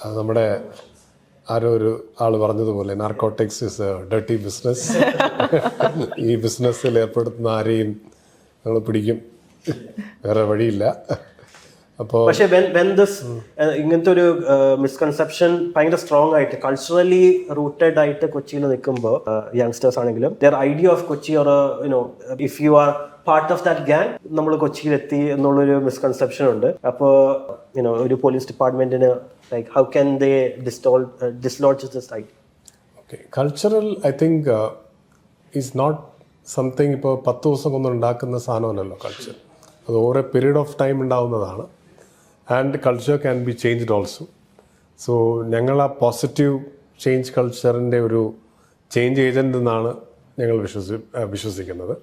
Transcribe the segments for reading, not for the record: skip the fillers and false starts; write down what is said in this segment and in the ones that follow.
നമ്മുടെ ആരോ ഒരു ആൾ പറഞ്ഞതുപോലെ narcotics is A dirty business. ഈ ബിസിനസ്സിൽ ഏർപ്പെടുത്തുന്ന ആരെയും നമ്മൾ പിടിക്കും, വേറെ വഴിയില്ല. അപ്പോൾ പക്ഷേ ഇങ്ങനത്തെ ഒരു മിസ്കൺസെപ്ഷൻ ഭയങ്കര സ്ട്രോങ് ആയിട്ട് കൾച്ചറലി റൂട്ടഡ് ആയിട്ട് കൊച്ചിയിൽ നിൽക്കുമ്പോൾ യങ്സ്റ്റേഴ്സ് ആണെങ്കിലും their idea of Kochi or if you are part of that gang നമ്മൾ കൊച്ചിയിലെത്തി എന്നുള്ളൊരു മിസ്കൺസെപ്ഷൻ ഉണ്ട്. അപ്പോൾ ഒരു പോലീസ് ഡിപ്പാർട്ട്മെന്റിന് like how can they dislodge this idea? Okay, cultural I think is not something ഇപ്പോൾ 10 ദിവസം കൊണ്ട് ഉണ്ടാക്കുന്ന സാധനമല്ലല്ലോ കൾച്ചർ. അത് ഓരോ പീരീഡ് ഓഫ് ടൈം ഉണ്ടാവുന്നതാണ്. And culture can be changed also. So ഞങ്ങൾ ആ പോസിറ്റീവ് ചേഞ്ച് കൾച്ചറിൻ്റെ ഒരു ചേഞ്ച് ഏജൻ്റ് എന്നാണ് ഞങ്ങൾ വിശ്വസിക്കുന്നത്.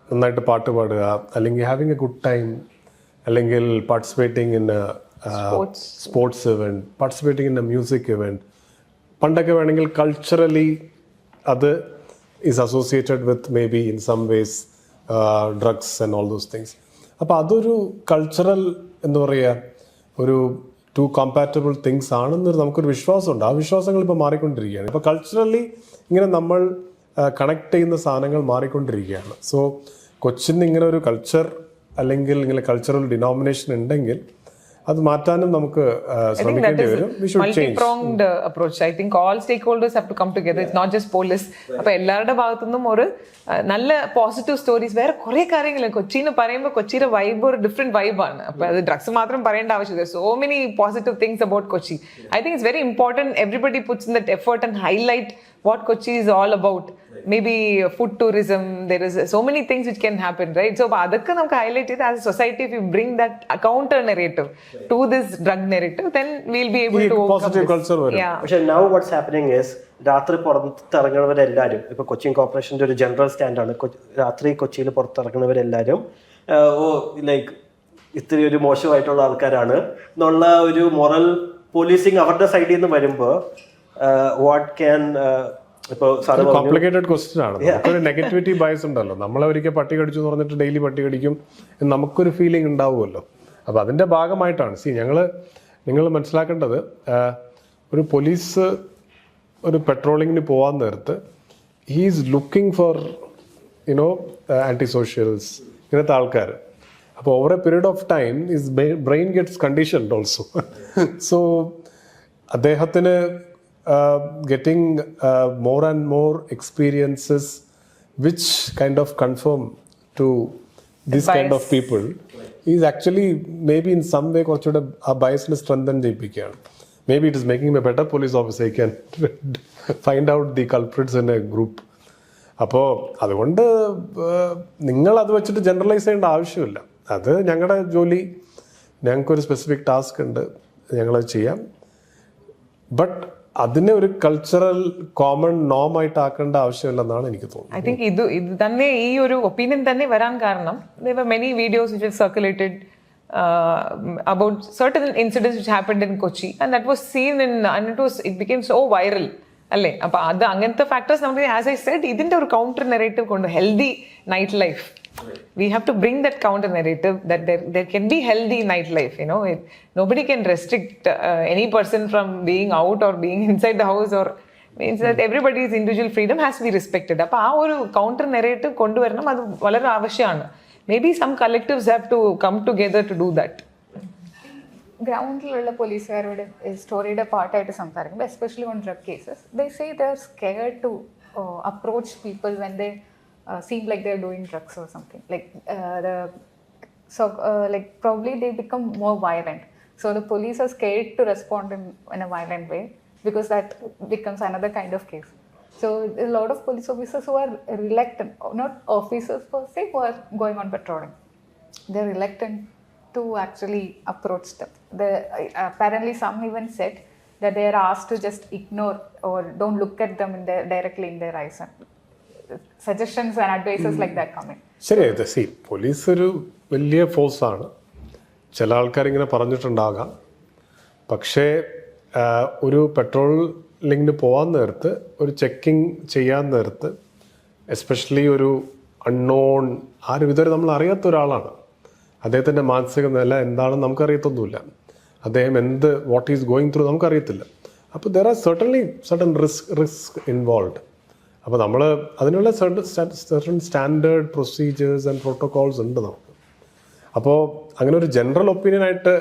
നന്നായിട്ട് പാട്ട് പാടുക, അല്ലെങ്കിൽ ഹാവിങ് എ ഗുഡ് ടൈം, അല്ലെങ്കിൽ participating in sports event, participating in a music event. പണ്ടൊക്കെ വേണമെങ്കിൽ കൾച്ചറലി അത് is associated with maybe in some ways drugs and all those things. അപ്പോൾ അതൊരു കൾച്ചറൽ എന്താ പറയുക, ഒരു ടു കോമ്പാറ്റബിൾ തിങ്സ് ആണെന്നൊരു നമുക്കൊരു വിശ്വാസമുണ്ട്. ആ വിശ്വാസങ്ങൾ ഇപ്പോൾ മാറിക്കൊണ്ടിരിക്കുകയാണ്. ഇപ്പോൾ കൾച്ചറലി ഇങ്ങനെ നമ്മൾ കണക്ട് ചെയ്യുന്ന സാധനങ്ങൾ മാറിക്കൊണ്ടിരിക്കുകയാണ്. സോ കൊച്ചിന് ഇങ്ങനെ ഒരു കൾച്ചർ അല്ലെങ്കിൽ ഇങ്ങനെ കൾച്ചറൽ ഡിനോമിനേഷൻ ഉണ്ടെങ്കിൽ അത് മാറ്റാനും നമുക്ക് ശ്രമിക്കേണ്ടി വരും. multi-pronged approach. I think all stakeholders have to come together. It's not just police. അപ്പോൾ എല്ലാവരുടെ ഭാഗത്തുനിന്നും ഒരു നല്ല പോസിറ്റീവ് സ്റ്റോറീസ്. വേറെ കുറേ കാര്യങ്ങൾ കൊച്ചിന്ന് പറയുമ്പോൾ കൊച്ചിയുടെ വൈബ് ഒരു ഡിഫറെന്റ് വൈബാണ്. അപ്പോൾ അത് ഡ്രഗ്സ് മാത്രം പറയേണ്ട ആവശ്യമില്ല. So many positive things about Kochi. I think it's very important everybody puts in that effort and highlight what Kochi is all about. Maybe food tourism, there is so many things which can happen, right? So adakku namukku highlight it as a society. If you bring that counter narrative to this drug narrative, then we'll be able to overcome positive this. culture varum. Yeah. പക്ഷേ now what's happening is രാത്രി പുറത്തിറങ്ങുന്നവരെല്ലാവരും, ഇപ്പോൾ കൊച്ചിൻ കോർപ്പറേഷൻ്റെ ഒരു general സ്റ്റാൻഡാണ്, രാത്രി കൊച്ചിയിൽ പുറത്തിറങ്ങുന്നവരെല്ലാവരും like ഇത്തിരി ഒരു മോശമായിട്ടുള്ള ആൾക്കാരാണ് എന്നുള്ള ഒരു മൊറൽ പോലീസിങ് അവരുടെ സൈഡിൽ നിന്ന് വരുമ്പോൾ വാട്ട് ക്യാൻ കോംപ്ലിക്കേറ്റഡ് ക്വസ്റ്റ്യൻ ആണ്. നമുക്കൊരു നെഗറ്റിവിറ്റി ബയസ് ഉണ്ടല്ലോ. നമ്മളെ ഒരിക്കൽ പട്ടി കടിച്ചു എന്ന് പറഞ്ഞിട്ട് ഡെയിലി പട്ടി കടിക്കും എന്ന് നമുക്കൊരു ഫീലിംഗ് ഉണ്ടാവുമല്ലോ. അപ്പോൾ അതിൻ്റെ ഭാഗമായിട്ടാണ്. നിങ്ങൾ മനസ്സിലാക്കേണ്ടത്, ഒരു പോലീസ് ഒരു പെട്രോളിങ്ങിന് പോകാൻ നേരത്ത് he is looking for anti socials, ഇങ്ങനത്തെ ആൾക്കാർ. അപ്പോൾ over a period of time his brain gets conditioned also. So അദ്ദേഹത്തിന് getting more and more experiences which kind of conform to this kind of people is actually maybe in some way കുറച്ചുകൂടെ ആ ബയസിനെ strengthen ചെയ്യിപ്പിക്കുകയാണ്. Maybe it is making him a better police officer. He can find out the culprits in a group. അപ്പോൾ അതുകൊണ്ട് നിങ്ങൾ അത് വെച്ചിട്ട് generalise ചെയ്യേണ്ട ആവശ്യമില്ല. അത് ഞങ്ങളുടെ ജോലി, ഞങ്ങൾക്കൊരു സ്പെസിഫിക് ടാസ്ക് ഉണ്ട്, ഞങ്ങളത് ചെയ്യാം. ബട്ട് അതിനെ ഒരു കൾച്ചറൽ കോമൺ നോം ആയിട്ട് ആക്കേണ്ട ആവശ്യമില്ലെന്നാണ് എനിക്ക് തോന്നുന്നത്. I think ഇത് തന്നെ ഈ ഒരു ഒപ്പീനിയൻ തന്നെ വരാൻ കാരണം there were many videos which were circulated about certain incidents which happened in Kochi, and that was seen in and it became so viral അല്ലേ. അപ്പോൾ അത് അങ്ങനത്തെ ഫാക്ടേഴ്സ് നമുക്ക്, ആസ് ഐ സെഡ്, ഇതിന്റെ ഒരു കൗണ്ടർ നെറേറ്റീവ് കൊണ്ട് healthy night life, we have to bring that counter narrative that there can be healthy nightlife. Nobody can restrict any person from being out or being inside the house, or means that everybody's individual freedom has to be respected. അപ്പോൾ ആ ഒരു counter narrative കൊണ്ടുവരണം. അത് വളരെ ആവശ്യമാണ്. Maybe some collectives have to come together to do that. ഗ്രൗണ്ടിലുള്ള പോലീസുകാരോട് സ്റ്റോറിയുടെ പാർട്ടായിട്ട് സംസാരിക്കുമ്പോൾ, especially on drug cases, they say they are scared to approach people when they seem like they're doing drugs or something. Like probably they become more violent. So the police are scared to respond in a violent way, because that becomes another kind of case. So a lot of police officers who are reluctant, not officers per se, who are going on patrolling, they're reluctant to actually approach them. Apparently some even said that they are asked to just ignore or don't look at them directly in their eyes. Suggestions and advices like that coming. ശരി, police ഒരു വലിയ ഫോഴ്സാണ്. ചില ആൾക്കാരിങ്ങനെ പറഞ്ഞിട്ടുണ്ടാകാം. പക്ഷേ ഒരു പെട്രോളിങ്ങിന് പോകാൻ നേരത്ത്, ഒരു ചെക്കിങ് ചെയ്യാൻ നേരത്ത്, എസ്പെഷ്യലി ഒരു അൺനോൺ, ആരും ഇതുവരെ നമ്മൾ അറിയാത്ത ഒരാളാണ്, അദ്ദേഹത്തിൻ്റെ മാനസിക നില എന്താണെന്ന് നമുക്കറിയത്തൊന്നുമില്ല. അദ്ദേഹം വാട്ട് ഈസ് ഗോയിങ് ത്രൂ നമുക്കറിയത്തില്ല. അപ്പോൾ there are certain risk involve. അപ്പോൾ നമ്മൾ അതിനുള്ള certain standard procedures and protocols ഉണ്ട് നമുക്ക്. അപ്പോൾ അങ്ങനെ ഒരു ജനറൽ ഒപ്പീനിയൻ ആയിട്ട്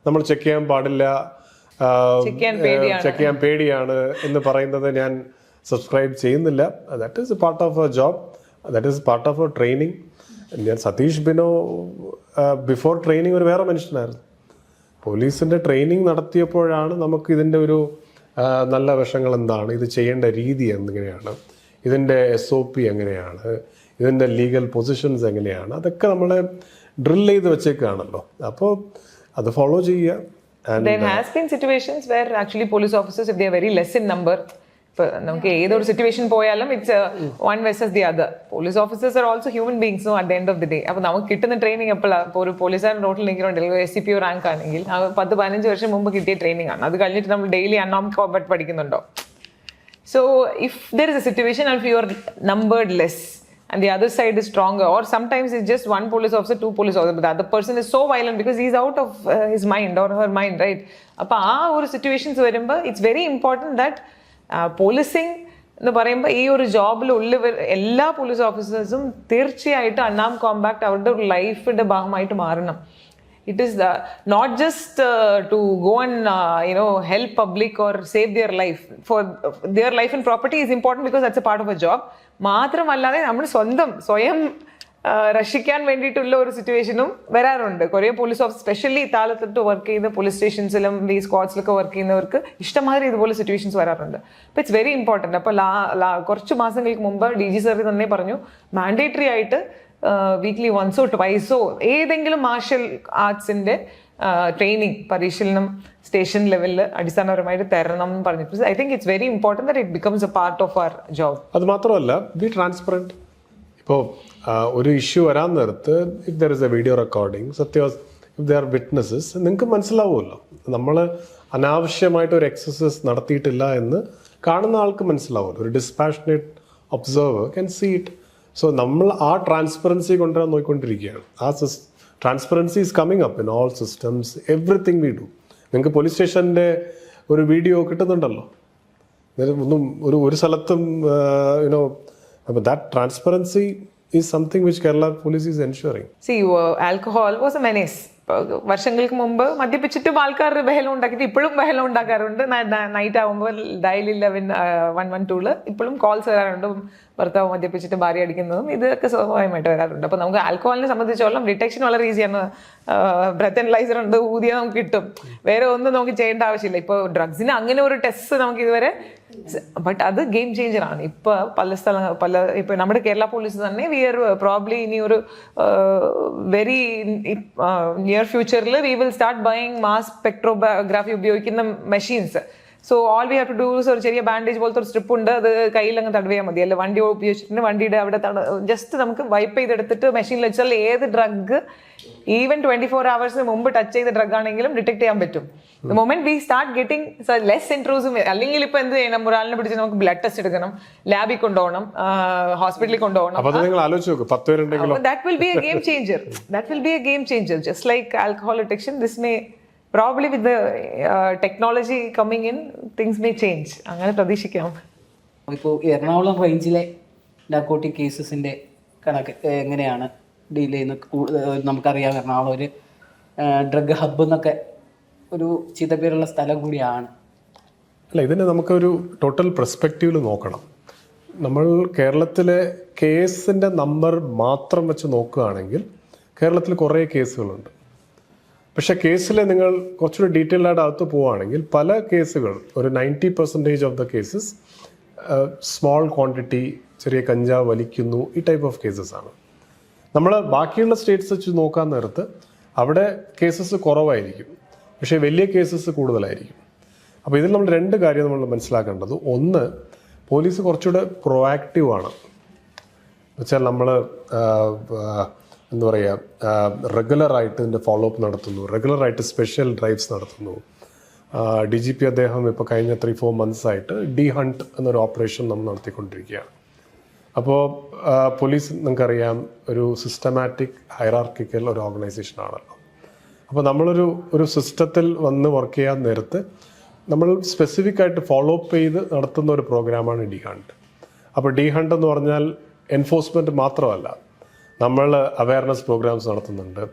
നമ്മൾ ചെക്ക് ചെയ്യാൻ പാടില്ല, ചെക്ക് ചെയ്യാൻ പേടിയാണ് എന്ന് പറയുന്നത് ഞാൻ സബ്സ്ക്രൈബ് ചെയ്യുന്നില്ല. That is part of A job, that is part of A training. ഞാൻ സതീഷ് ബിനോ ബിഫോർ ട്രെയിനിങ് ഒരു വേറെ മനുഷ്യനായിരുന്നു. പോലീസിൻ്റെ ട്രെയിനിങ് നടത്തിയപ്പോഴാണ് നമുക്ക് ഇതിൻ്റെ ഒരു നല്ല വശങ്ങൾ എന്താണ്, ഇത് ചെയ്യേണ്ട രീതി എങ്ങനെയാണ്, ഇതിൻ്റെ SOP എങ്ങനെയാണ്, ഇതിൻ്റെ ലീഗൽ പൊസിഷൻസ് എങ്ങനെയാണ്, അതൊക്കെ നമ്മളെ ഡ്രിൽ ചെയ്ത് വെച്ചേക്കാണല്ലോ. അപ്പോൾ അത് ഫോളോ ചെയ്യുക. There has been situations where actually police officers, if they are very less in number, ഇപ്പോൾ നമുക്ക് ഏതൊരു സിറ്റുവേഷൻ പോയാലും it's one versus the other. Police officers are also human beings at the end of the day. അപ്പോൾ നമുക്ക് കിട്ടുന്ന training എപ്പോഴാണ്? ഇപ്പോൾ ഒരു പോലീസുകാരൻ റോട്ടിൽ നിൽക്കുന്നുണ്ടെങ്കിൽ SCPO റാങ്ക് ആണെങ്കിൽ 10-15 വർഷം മുമ്പ് കിട്ടിയ ട്രെയിനിങ് ആണ്. അത് കഴിഞ്ഞിട്ട് നമ്മൾ ഡെയിലി അൺആർംഡ് കോംബാറ്റ് പഠിക്കുന്നുണ്ടോ? So if there is a situation and you are numbered less and the other side is stronger, or sometimes it's just one police officer, two police officers, but the other person is so violent because he's out of his mind or her mind, right? അപ്പോൾ ആ ഒരു situations വരുമ്പോൾ it's very important that policing എന്ന് പറയുമ്പോൾ ഈ ഒരു ജോബിൽ ഉള്ളവർ എല്ലാ പോലീസ് ഓഫീസേഴ്സും തീർച്ചയായിട്ടും അൺആർംഡ് കോമ്പാക്ട് അവരുടെ ഒരു ലൈഫിൻ്റെ ഭാഗമായിട്ട് മാറണം. It is not just to go and help public or save their life. For their life and property is important because that's a part of a job. മാത്രമല്ലാതെ നമ്മൾ സ്വയം രക്ഷിക്കാൻ വേണ്ടിയിട്ടുള്ള ഒരു സിറ്റുവേഷനും വരാറുണ്ട്. കുറേ പോലീസ് ഓഫീസർ സ്പെഷ്യലി താഴത്തോട്ട് വർക്ക് ചെയ്യുന്ന പോലീസ് സ്റ്റേഷൻസിലും ഈ സ്ക്വാഡ്സിലൊക്കെ വർക്ക് ചെയ്യുന്നവർക്ക് ഇഷ്ടമാതിരി ഇതുപോലെ സിറ്റുവേഷൻസ് വരാറുണ്ട്. അപ്പോൾ ഇറ്റ്സ് വെരി ഇമ്പോർട്ടൻറ്റ്. അപ്പോൾ കുറച്ച് മാസങ്ങൾക്ക് മുമ്പ് DG സാർ തന്നെ പറഞ്ഞു, മാൻഡേറ്ററി ആയിട്ട് വീക്ക്ലി വൺസോ ട്വൈസോ ഏതെങ്കിലും മാർഷൽ ആർട്സിൻ്റെ ട്രെയിനിങ് പരിശീലനം സ്റ്റേഷൻ ലെവലിൽ അടിസ്ഥാനപരമായിട്ട് തരണം എന്ന് പറഞ്ഞിട്ട് I think it's very important that it becomes a part of our job. അത് മാത്രമല്ല, ബി ട്രാൻസ്പെറൻറ്റ്. ഇപ്പോൾ ഒരു ഇഷ്യൂ വരാൻ നേരത്ത് if there is a video recording, if there are witnesses, നിങ്ങൾക്ക് മനസ്സിലാവുമല്ലോ നമ്മൾ അനാവശ്യമായിട്ട് ഒരു എക്സസൈസ് നടത്തിയിട്ടില്ല എന്ന് കാണുന്ന ആൾക്ക് മനസ്സിലാവുമല്ലോ. ഒരു dispassionate observer can see it. So നമ്മൾ ആ ട്രാൻസ്പെറൻസി കൊണ്ടുവരാൻ നോക്കിക്കൊണ്ടിരിക്കുകയാണ്. ആ transparency is coming up in all systems, everything we do. നിങ്ങൾക്ക് പോലീസ് സ്റ്റേഷൻ്റെ ഒരു വീഡിയോ കിട്ടുന്നുണ്ടല്ലോ, ഒന്നും ഒരു സ്ഥലത്തും അപ്പോൾ that transparency is something which Kerala police is ensuring. See, alcohol was a menace. വർഷങ്ങൾക്ക് മുമ്പ് മദ്യപിച്ചിട്ടും ആൾക്കാർ ബഹളം ഉണ്ടാക്കിയിട്ട് ഇപ്പോഴും ബഹളം ഉണ്ടാക്കാറുണ്ട്. നൈറ്റ് ആകുമ്പോൾ ഡയൽ 11-112 ഇപ്പോഴും കോൾസ് വരാറുണ്ട്, ഭർത്താവ് മദ്യപിച്ചിട്ട് ഭാര്യ അടിക്കുന്നതും ഇതൊക്കെ സ്വാഭാവികമായിട്ട് വരാറുണ്ട്. അപ്പോൾ നമുക്ക് ആൽക്കഹോളിനെ സംബന്ധിച്ചോളം ഡിറ്റക്ഷൻ വളരെ ഈസിയാണ്. ബ്രെത്ത് അനലൈസർ ഉണ്ട്, ഊതിയാൽ നമുക്ക് കിട്ടും. വേറെ ഒന്നും നമുക്ക് ചെയ്യേണ്ട ആവശ്യമില്ല. ഇപ്പോൾ ഡ്രഗ്സിന് അങ്ങനെ ഒരു ടെസ്റ്റ് നമുക്ക് ഇതുവരെ, ബട്ട് അത് ഗെയിം ചേഞ്ചറാണ്. ഇപ്പോൾ ഇപ്പോൾ നമ്മുടെ കേരള പോലീസ് തന്നെ വി ആർ പ്രോബ്ലി ഇനി ഒരു വെരി നിയർ ഫ്യൂച്ചറിൽ we will start buying mass spectrography ഉപയോഗിക്കുന്ന machines. So all we have to do ഒരു ചെറിയ ബാൻഡേജ് പോലത്തെ ഒരു സ്ട്രിപ്പ് ഉണ്ട്, അത് കയ്യിൽ അങ്ങ് തടവിയാൽ മതി. അല്ല വണ്ടി ഉപയോഗിച്ചിട്ട് വണ്ടിയുടെ അവിടെ ജസ്റ്റ് നമുക്ക് വൈപ്പ് ചെയ്തെടുത്തിട്ട് മെഷീനിൽ വെച്ചാൽ ഏത് ഡ്രഗ് ഈവൻ 24 hours മുമ്പ് ടച്ച് ചെയ്ത ഡ്രഗ് ആണെങ്കിലും ഡിറ്റക്ട് ചെയ്യാൻ പറ്റും. The moment we start getting less intrusive. അല്ലെങ്കിൽ ഇപ്പൊ എന്ത് ചെയ്യണം, ഒരാളിനെ പിടിച്ച് നമുക്ക് ബ്ലഡ് ടെസ്റ്റ് എടുക്കണം, ലാബിൽ കൊണ്ടുപോകണം, ഹോസ്പിറ്റലിൽ കൊണ്ടുപോകണം. That will be A game changer. That will be A game changer. Just like alcohol detection, this may probably with the technology coming in, things may change. അങ്ങനെ പ്രതീക്ഷിക്കാം. ഇപ്പോൾ എറണാകുളം റേഞ്ചിലെ നാർക്കോട്ടിക് കേസസിൻ്റെ കണക്ക് എങ്ങനെയാണ് ഡീൽ ചെയ്യുന്നത്? നമുക്കറിയാം എറണാകുളം ഒരു ഡ്രഗ് ഹബ്ബ് എന്നൊക്കെ ഒരു ചിതപേരുള്ള സ്ഥലം കൂടിയാണ്. അല്ല, ഇതിനെ നമുക്കൊരു ടോട്ടൽ പെർസ്പെക്റ്റീവിൽ നോക്കണം. നമ്മൾ കേരളത്തിലെ കേസിൻ്റെ നമ്പർ മാത്രം വെച്ച് നോക്കുകയാണെങ്കിൽ കേരളത്തിൽ കുറേ കേസുകളുണ്ട്. പക്ഷേ കേസിൽ നിങ്ങൾ കുറച്ചുകൂടി ഡീറ്റെയിൽഡ് ആയിട്ട് അകത്ത് പോവുകയാണെങ്കിൽ പല കേസുകൾ, ഒരു 90% of the cases small quantity, ചെറിയ കഞ്ചാവ് വലിക്കുന്നു, ഈ ടൈപ്പ് ഓഫ് കേസസ് ആണ്. നമ്മൾ ബാക്കിയുള്ള സ്റ്റേറ്റ്സ് വെച്ച് നോക്കാൻ നേരത്ത് അവിടെ കേസസ് കുറവായിരിക്കും, പക്ഷേ വലിയ കേസസ് കൂടുതലായിരിക്കും. അപ്പോൾ ഇതിൽ നമ്മൾ രണ്ട് കാര്യം നമ്മൾ മനസ്സിലാക്കേണ്ടത്. ഒന്ന്, പോലീസ് കുറച്ചുകൂടെ പ്രൊആക്റ്റീവ് ആണ്. എന്നുവെച്ചാൽ നമ്മൾ എന്താ പറയുക, റെഗുലറായിട്ട് ഇതിൻ്റെ ഫോളോ അപ്പ് നടത്തുന്നു, റെഗുലറായിട്ട് സ്പെഷ്യൽ ഡ്രൈവ്സ് നടത്തുന്നു. DGP അദ്ദേഹം ഇപ്പോൾ കഴിഞ്ഞ 3-4 months ആയിട്ട് ഡി ഹണ്ട് എന്നൊരു ഓപ്പറേഷൻ നമ്മൾ നടത്തിക്കൊണ്ടിരിക്കുകയാണ്. അപ്പോൾ പോലീസ് നിങ്ങൾക്കറിയാം ഒരു സിസ്റ്റമാറ്റിക് ഹൈറാർക്കിക്കൽ ഒരു ഓർഗനൈസേഷൻ ആണല്ലോ. അപ്പോൾ നമ്മളൊരു സിസ്റ്റത്തിൽ വന്ന് വർക്ക് ചെയ്യാൻ നേരത്ത് നമ്മൾ സ്പെസിഫിക് ആയിട്ട് ഫോളോ അപ്പ് ചെയ്ത് നടത്തുന്ന ഒരു പ്രോഗ്രാമാണ് ഡി ഹണ്ട്. അപ്പോൾ ഡി ഹണ്ട് എന്ന് പറഞ്ഞാൽ എൻഫോഴ്സ്മെൻറ്റ് മാത്രമല്ല, നമ്മൾ അവയർനെസ് പ്രോഗ്രാംസ് നടത്തുന്നുണ്ട്.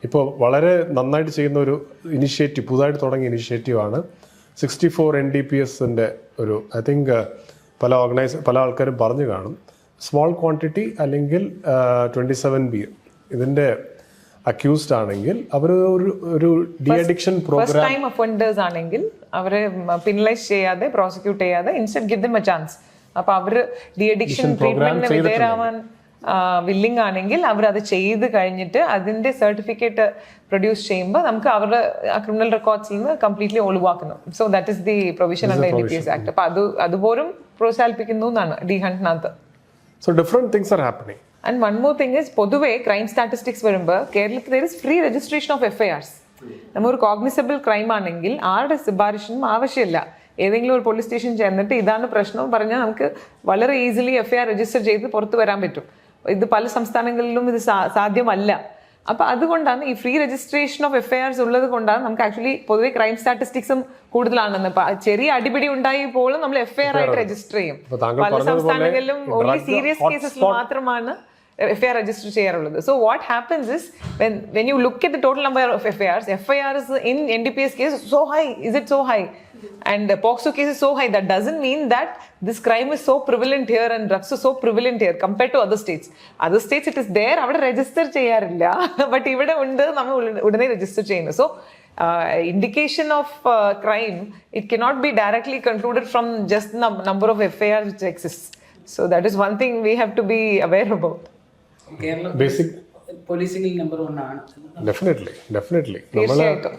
ഇപ്പോൾ വളരെ നന്നായിട്ട് ചെയ്യുന്ന ഒരു ഇനിഷ്യേറ്റീവ്, പുതുതായിട്ട് തുടങ്ങിയ ഇനിഷ്യേറ്റീവാണ് 64 NDPSൻ്റെ ഒരു, ഐ തിങ്ക് പല ആൾക്കാരും പറഞ്ഞു കാണും, സ്മോൾ ക്വാണ്ടിറ്റി അല്ലെങ്കിൽ 27B ഇതിൻ്റെ അക്യൂസ്ഡ് ആണെങ്കിൽ അവർ ഒരു de addiction first program, time offenders ആണെങ്കിൽ അവരെ പിനലൈസ് ചെയ്യാതെ പ്രോസിക്യൂട്ട് ചെയ്യാതെ instead give them a chance. അപ്പൊ അവര് ഡി അഡിക്ഷൻ ട്രീറ്റ്മെന്റിന് വിധേയരാവാൻ വില്ലിംഗ് ആണെങ്കിൽ അവർ അത് ചെയ്ത് കഴിഞ്ഞിട്ട് അതിന്റെ സർട്ടിഫിക്കറ്റ് പ്രൊഡ്യൂസ് ചെയ്യുമ്പോൾ നമുക്ക് അവരുടെ ക്രിമിനൽ റെക്കോർഡ്സിൽ നിന്ന് കംപ്ലീറ്റ്ലി ഒഴിവാക്കുന്നു. So that is the provision under NDPS act. അപ്പൊ അതുപോലും പ്രോത്സാഹിപ്പിക്കുന്നു എന്നാണ് ഡി ഹണ്ടിനകത്ത്. So different things are happening. And one more thing is, പൊതുവെ ക്രൈം സ്റ്റാറ്റിസ്റ്റിക്സ് വരുമ്പോൾ കേരളത്തിൽ there is free registration of FIRs. നമ്മൾ ഒരു കോഗ്നിസബിൾ ക്രൈം ആണെങ്കിൽ ആരുടെ ശുപാർശയും ആവശ്യമില്ല. ഏതെങ്കിലും ഒരു പോലീസ് സ്റ്റേഷൻ ചെന്നിട്ട് ഇതാണ് പ്രശ്നം പറഞ്ഞാൽ നമുക്ക് വളരെ ഈസിലി FIR രജിസ്റ്റർ ചെയ്ത് പുറത്ത് വരാൻ പറ്റും. ഇത് പല സംസ്ഥാനങ്ങളിലും ഇത് സാധ്യമല്ല. അപ്പൊ അതുകൊണ്ടാണ് ഈ ഫ്രീ രജിസ്ട്രേഷൻ ഓഫ് FIRs ഉള്ളത് കൊണ്ടാണ് നമുക്ക് ആക്ച്വലി പൊതുവെ ക്രൈം സ്റ്റാറ്റിസ്റ്റിക്സും കൂടുതലാണെന്ന്. ചെറിയ അടിപിടി ഉണ്ടായി പോലും നമ്മൾ FIR ആയിട്ട് രജിസ്റ്റർ ചെയ്യും. പല സംസ്ഥാനങ്ങളിലും ഓൺലി സീരിയസ് കേസസിൽ മാത്രമാണ് FIR രജിസ്റ്റർ ചെയ്യാറുള്ളത്. So what happens is when you look at the total number of FIRs in NDPS case so high. Is it so high? And the POCSO case is so high. That doesn't mean that this crime is so prevalent here and drugs are so prevalent here compared to other states. Other states it is there, avade register ചെയ്യാറില്ല. But ഇവിടെ ഉണ്ട്, നമ്മൾ ഉടനെ register ചെയ്യുന്നു. So indication of crime, it cannot be directly concluded from just the number of FIRs which exists. So that is one thing we have to be aware about. Kerala basic policing number 1 ആണ്. Definitely തീർച്ചയായിട്ടും.